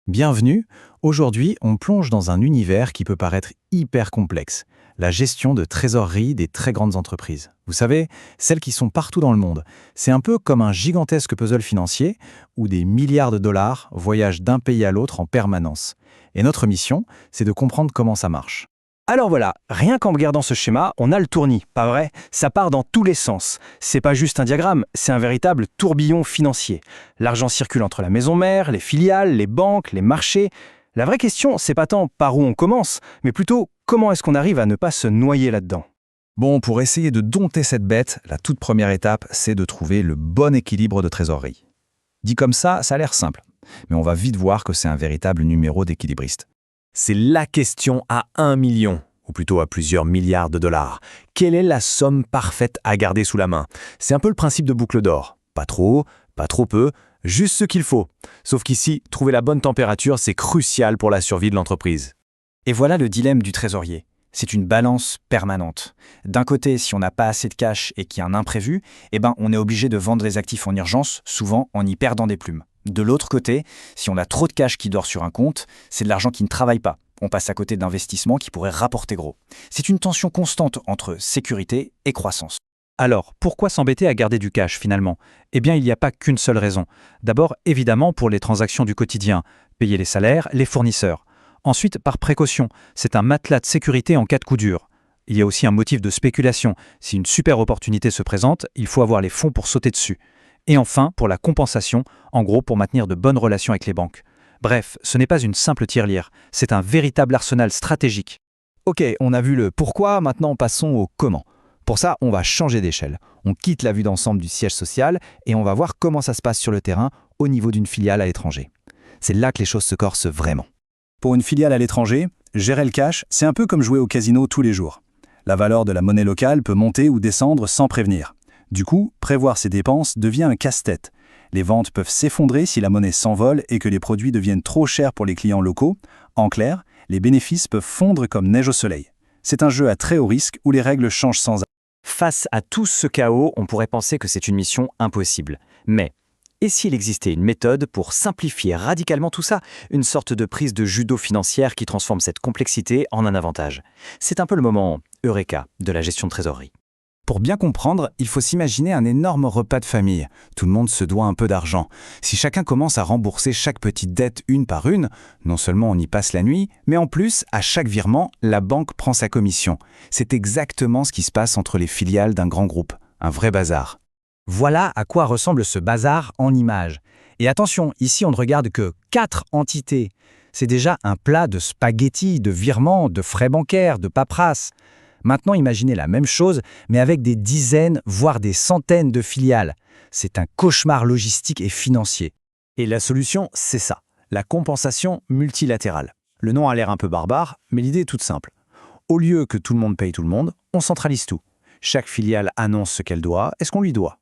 Bienvenue. Aujourd'hui, on plonge dans un univers qui peut paraître hyper complexe. La gestion de trésorerie des très grandes entreprises. Vous savez, celles qui sont partout dans le monde. C'est un peu comme un gigantesque puzzle financier où des milliards de dollars voyagent d'un pays à l'autre en permanence. Et notre mission, c'est de comprendre comment ça marche. Alors voilà, rien qu'en regardant ce schéma, on a le tournis, pas vrai? Ça part dans tous les sens. C'est pas juste un diagramme, c'est un véritable tourbillon financier. L'argent circule entre la maison mère, les filiales, les banques, les marchés. La vraie question, c'est pas tant par où on commence, mais plutôt comment est-ce qu'on arrive à ne pas se noyer là-dedans. Bon, pour essayer de dompter cette bête, la toute première étape, c'est de trouver le bon équilibre de trésorerie. Dit comme ça a l'air simple. Mais on va vite voir que c'est un véritable numéro d'équilibriste. C'est la question à 1 million, ou plutôt à plusieurs milliards de dollars. Quelle est la somme parfaite à garder sous la main? C'est un peu le principe de boucle d'or. Pas trop, pas trop peu, juste ce qu'il faut. Sauf qu'ici, trouver la bonne température, c'est crucial pour la survie de l'entreprise. Et voilà le dilemme du trésorier. C'est une balance permanente. D'un côté, si on n'a pas assez de cash et qu'il y a un imprévu, on est obligé de vendre les actifs en urgence, souvent en y perdant des plumes. De l'autre côté, si on a trop de cash qui dort sur un compte, c'est de l'argent qui ne travaille pas. On passe à côté d'investissements qui pourraient rapporter gros. C'est une tension constante entre sécurité et croissance. Alors, pourquoi s'embêter à garder du cash finalement? Eh bien, il n'y a pas qu'une seule raison. D'abord, évidemment, pour les transactions du quotidien, payer les salaires, les fournisseurs. Ensuite, par précaution, c'est un matelas de sécurité en cas de coup dur. Il y a aussi un motif de spéculation. Si une super opportunité se présente, il faut avoir les fonds pour sauter dessus. Et enfin, pour la compensation, en gros pour maintenir de bonnes relations avec les banques. Bref, ce n'est pas une simple tirelire, c'est un véritable arsenal stratégique. Ok, on a vu le pourquoi, maintenant passons au comment. Pour ça, on va changer d'échelle. On quitte la vue d'ensemble du siège social et on va voir comment ça se passe sur le terrain au niveau d'une filiale à l'étranger. C'est là que les choses se corsent vraiment. Pour une filiale à l'étranger, gérer le cash, c'est un peu comme jouer au casino tous les jours. La valeur de la monnaie locale peut monter ou descendre sans prévenir. Du coup, prévoir ses dépenses devient un casse-tête. Les ventes peuvent s'effondrer si la monnaie s'envole et que les produits deviennent trop chers pour les clients locaux. En clair, les bénéfices peuvent fondre comme neige au soleil. C'est un jeu à très haut risque où les règles changent sans arrêt. Face à tout ce chaos, on pourrait penser que c'est une mission impossible. Mais, et s'il existait une méthode pour simplifier radicalement tout ça? Une sorte de prise de judo financière qui transforme cette complexité en un avantage. C'est un peu le moment Eureka de la gestion de trésorerie. Pour bien comprendre, il faut s'imaginer un énorme repas de famille. Tout le monde se doit un peu d'argent. Si chacun commence à rembourser chaque petite dette une par une, non seulement on y passe la nuit, mais en plus, à chaque virement, la banque prend sa commission. C'est exactement ce qui se passe entre les filiales d'un grand groupe. Un vrai bazar. Voilà à quoi ressemble ce bazar en images. Et attention, ici on ne regarde que 4 entités. C'est déjà un plat de spaghettis, de virements, de frais bancaires, de paperasse. Maintenant, imaginez la même chose, mais avec des dizaines, voire des centaines de filiales. C'est un cauchemar logistique et financier. Et la solution, c'est ça, la compensation multilatérale. Le nom a l'air un peu barbare, mais l'idée est toute simple. Au lieu que tout le monde paye tout le monde, on centralise tout. Chaque filiale annonce ce qu'elle doit et ce qu'on lui doit.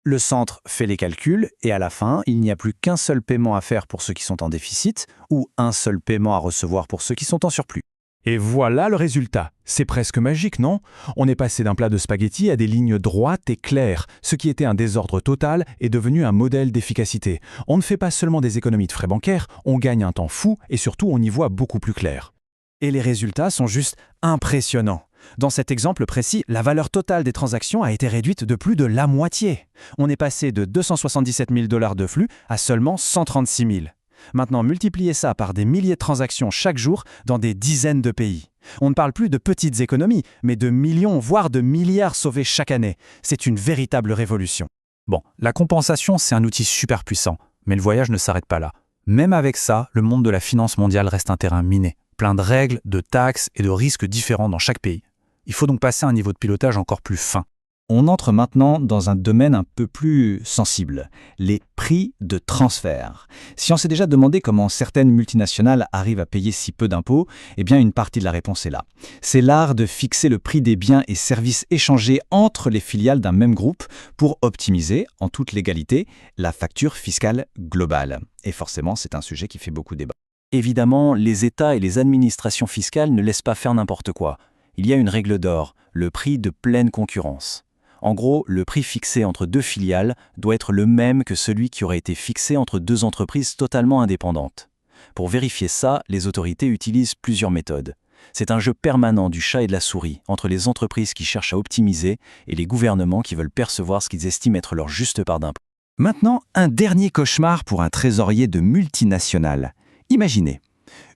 Le centre fait les calculs et à la fin, il n'y a plus qu'un seul paiement à faire pour ceux qui sont en déficit ou un seul paiement à recevoir pour ceux qui sont en surplus. Et voilà le résultat. C'est presque magique, non? On est passé d'un plat de spaghettis à des lignes droites et claires. Ce qui était un désordre total est devenu un modèle d'efficacité. On ne fait pas seulement des économies de frais bancaires, on gagne un temps fou et surtout on y voit beaucoup plus clair. Et les résultats sont juste impressionnants. Dans cet exemple précis, la valeur totale des transactions a été réduite de plus de la moitié. On est passé de 277 000 $ de flux à seulement 136 000. Maintenant, multipliez ça par des milliers de transactions chaque jour dans des dizaines de pays. On ne parle plus de petites économies, mais de millions, voire de milliards sauvés chaque année. C'est une véritable révolution. Bon, la compensation, c'est un outil super puissant, mais le voyage ne s'arrête pas là. Même avec ça, le monde de la finance mondiale reste un terrain miné, plein de règles, de taxes et de risques différents dans chaque pays. Il faut donc passer à un niveau de pilotage encore plus fin. On entre maintenant dans un domaine un peu plus sensible, les prix de transfert. Si on s'est déjà demandé comment certaines multinationales arrivent à payer si peu d'impôts, eh bien une partie de la réponse est là. C'est l'art de fixer le prix des biens et services échangés entre les filiales d'un même groupe pour optimiser, en toute légalité, la facture fiscale globale. Et forcément, c'est un sujet qui fait beaucoup débat. Évidemment, les États et les administrations fiscales ne laissent pas faire n'importe quoi. Il y a une règle d'or, le prix de pleine concurrence. En gros, le prix fixé entre deux filiales doit être le même que celui qui aurait été fixé entre deux entreprises totalement indépendantes. Pour vérifier ça, les autorités utilisent plusieurs méthodes. C'est un jeu permanent du chat et de la souris entre les entreprises qui cherchent à optimiser et les gouvernements qui veulent percevoir ce qu'ils estiment être leur juste part d'impôt. Maintenant, un dernier cauchemar pour un trésorier de multinationale. Imaginez,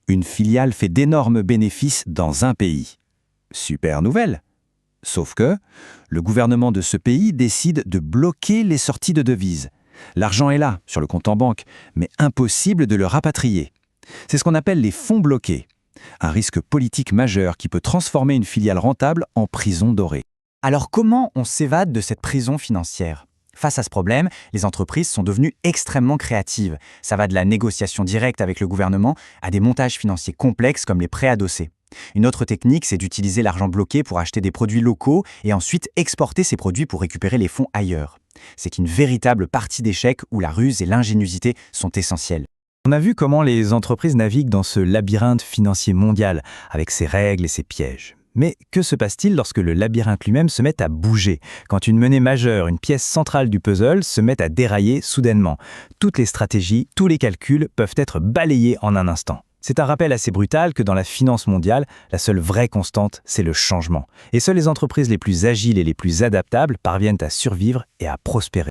une filiale fait d'énormes bénéfices dans un pays. Super nouvelle. Sauf que le gouvernement de ce pays décide de bloquer les sorties de devises. L'argent est là, sur le compte en banque, mais impossible de le rapatrier. C'est ce qu'on appelle les fonds bloqués. Un risque politique majeur qui peut transformer une filiale rentable en prison dorée. Alors comment on s'évade de cette prison financière ? Face à ce problème, les entreprises sont devenues extrêmement créatives. Ça va de la négociation directe avec le gouvernement à des montages financiers complexes comme les prêts adossés. Une autre technique, c'est d'utiliser l'argent bloqué pour acheter des produits locaux et ensuite exporter ces produits pour récupérer les fonds ailleurs. C'est une véritable partie d'échecs où la ruse et l'ingéniosité sont essentielles. On a vu comment les entreprises naviguent dans ce labyrinthe financier mondial, avec ses règles et ses pièges. Mais que se passe-t-il lorsque le labyrinthe lui-même se met à bouger, quand une monnaie majeure, une pièce centrale du puzzle, se met à dérailler soudainement? Toutes les stratégies, tous les calculs peuvent être balayés en un instant. C'est un rappel assez brutal que dans la finance mondiale, la seule vraie constante, c'est le changement. Et seules les entreprises les plus agiles et les plus adaptables parviennent à survivre et à prospérer.